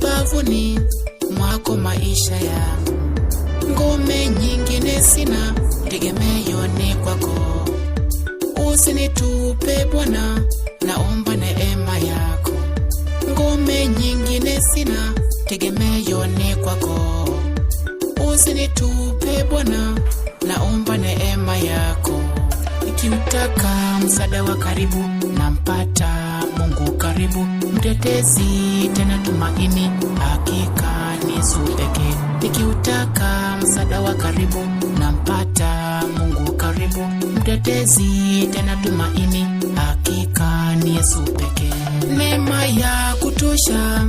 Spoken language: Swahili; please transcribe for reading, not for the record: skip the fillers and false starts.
ubavuni mwako maisha yangu. Ngome nyingine sina, tegemeo ni kwako. Usinitupe Bwana, naomba neema yako. Ngome nyingine sina, tegemeo ni kwako. Usinitupe Bwana, naomba neema yako. Nikiutaka msaada wa karibu, nampata Mungu karibu. Mtetezi tena tumaini, hakika ni Yesu pekee. Nikiutaka msaada wa karibu, nampata Mungu karibu. Mtetezi tena tumaini, hakika ni Yesu pekee. Neema ya kutosha